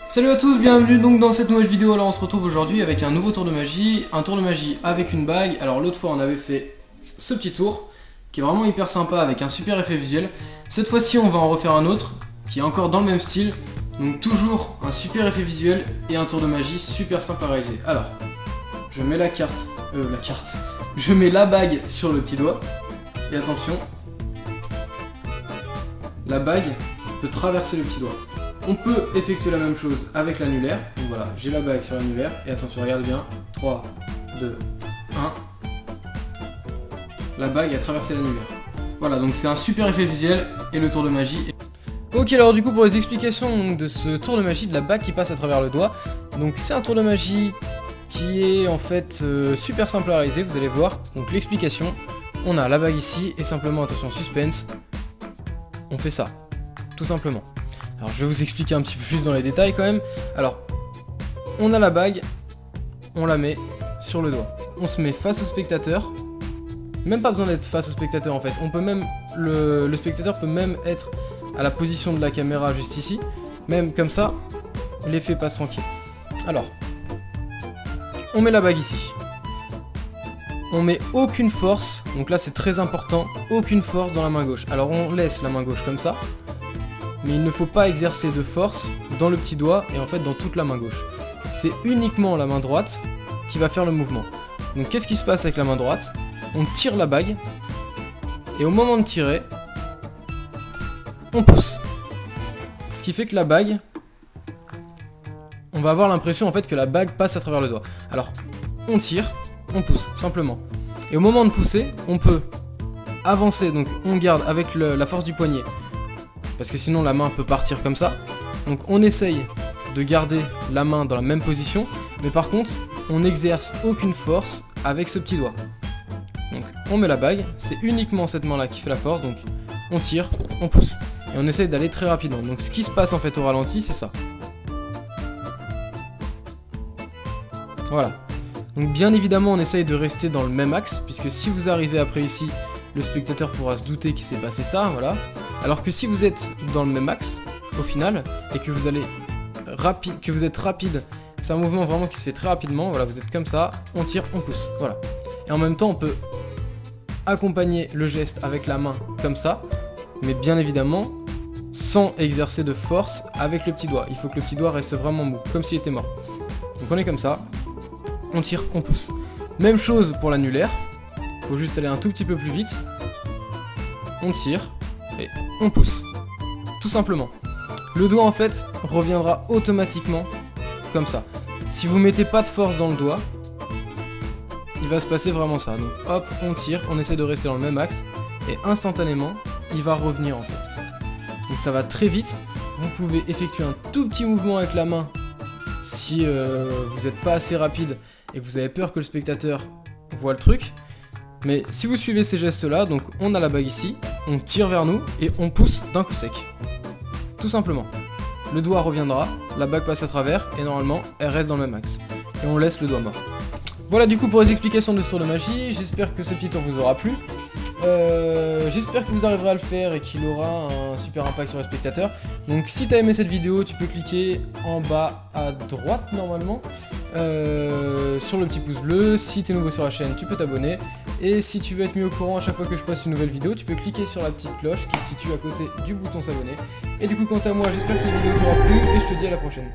Salut à tous, bienvenue donc dans cette nouvelle vidéo. Alors on se retrouve aujourd'hui avec un nouveau tour de magie, un tour de magie avec une bague. Alors l'autre fois on avait fait ce petit tour qui est vraiment hyper sympa avec un super effet visuel. Cette fois-ci on va en refaire un autre qui est encore dans le même style. Donc toujours un super effet visuel et un tour de magie super simple à réaliser. Alors je mets je mets la bague sur le petit doigt et attention, la bague peut traverser le petit doigt. On peut effectuer la même chose avec l'annulaire. Donc voilà, j'ai la bague sur l'annulaire. Et attention, regardez bien. 3, 2, 1. La bague a traversé l'annulaire. Voilà, donc c'est un super effet visuel et le tour de magie. Ok, alors du coup pour les explications de ce tour de magie, de la bague qui passe à travers le doigt. Donc c'est un tour de magie qui est en fait super simple à réaliser, vous allez voir. Donc l'explication, on a la bague ici et simplement, attention, suspense, on fait ça, tout simplement. Alors je vais vous expliquer un petit peu plus dans les détails quand même. Alors, on a la bague, on la met sur le doigt. On se met face au spectateur. Même pas besoin d'être face au spectateur en fait. On peut même, le spectateur peut même être à la position de la caméra juste ici. Même comme ça, l'effet passe tranquille. Alors, on met la bague ici. On met aucune force, donc là c'est très important, aucune force dans la main gauche. Alors on laisse la main gauche comme ça. Mais il ne faut pas exercer de force dans le petit doigt et en fait dans toute la main gauche. C'est uniquement la main droite qui va faire le mouvement. Donc qu'est-ce qui se passe avec la main droite? On tire la bague et au moment de tirer, on pousse. Ce qui fait que la bague, on va avoir l'impression en fait que la bague passe à travers le doigt. Alors on tire, on pousse simplement. Et au moment de pousser, on peut avancer, donc on garde avec la force du poignet. Parce que sinon la main peut partir comme ça. Donc on essaye de garder la main dans la même position. Mais par contre, on n'exerce aucune force avec ce petit doigt. Donc on met la bague, c'est uniquement cette main là qui fait la force. Donc on tire, on pousse. Et on essaye d'aller très rapidement. Donc ce qui se passe en fait au ralenti, c'est ça. Voilà. Donc bien évidemment on essaye de rester dans le même axe. Puisque si vous arrivez après ici, le spectateur pourra se douter qu'il s'est passé ça, voilà. Alors que si vous êtes dans le même axe, au final, et que vous êtes rapide, c'est un mouvement vraiment qui se fait très rapidement, voilà, vous êtes comme ça, on tire, on pousse, voilà. Et en même temps, on peut accompagner le geste avec la main comme ça, mais bien évidemment, sans exercer de force avec le petit doigt. Il faut que le petit doigt reste vraiment mou, comme s'il était mort. Donc on est comme ça, on tire, on pousse. Même chose pour l'annulaire. Faut juste aller un tout petit peu plus vite. On tire et on pousse. Tout simplement. Le doigt en fait reviendra automatiquement comme ça. Si vous mettez pas de force dans le doigt, il va se passer vraiment ça. Donc hop, on tire, on essaie de rester dans le même axe et instantanément, il va revenir en fait. Donc ça va très vite. Vous pouvez effectuer un tout petit mouvement avec la main si vous n'êtes pas assez rapide et que vous avez peur que le spectateur voit le truc. Mais si vous suivez ces gestes là, donc on a la bague ici, on tire vers nous et on pousse d'un coup sec. Tout simplement. Le doigt reviendra, la bague passe à travers et normalement elle reste dans le même axe. Et on laisse le doigt mort. Voilà du coup pour les explications de ce tour de magie, j'espère que ce petit tour vous aura plu. J'espère que vous arriverez à le faire et qu'il aura un super impact sur les spectateurs. Donc si t'as aimé cette vidéo, tu peux cliquer en bas à droite normalement sur le petit pouce bleu. Si t'es nouveau sur la chaîne, tu peux t'abonner. Et si tu veux être mis au courant à chaque fois que je poste une nouvelle vidéo, tu peux cliquer sur la petite cloche qui se situe à côté du bouton s'abonner. Et du coup quant à moi, j'espère que cette vidéo t'aura plu et je te dis à la prochaine.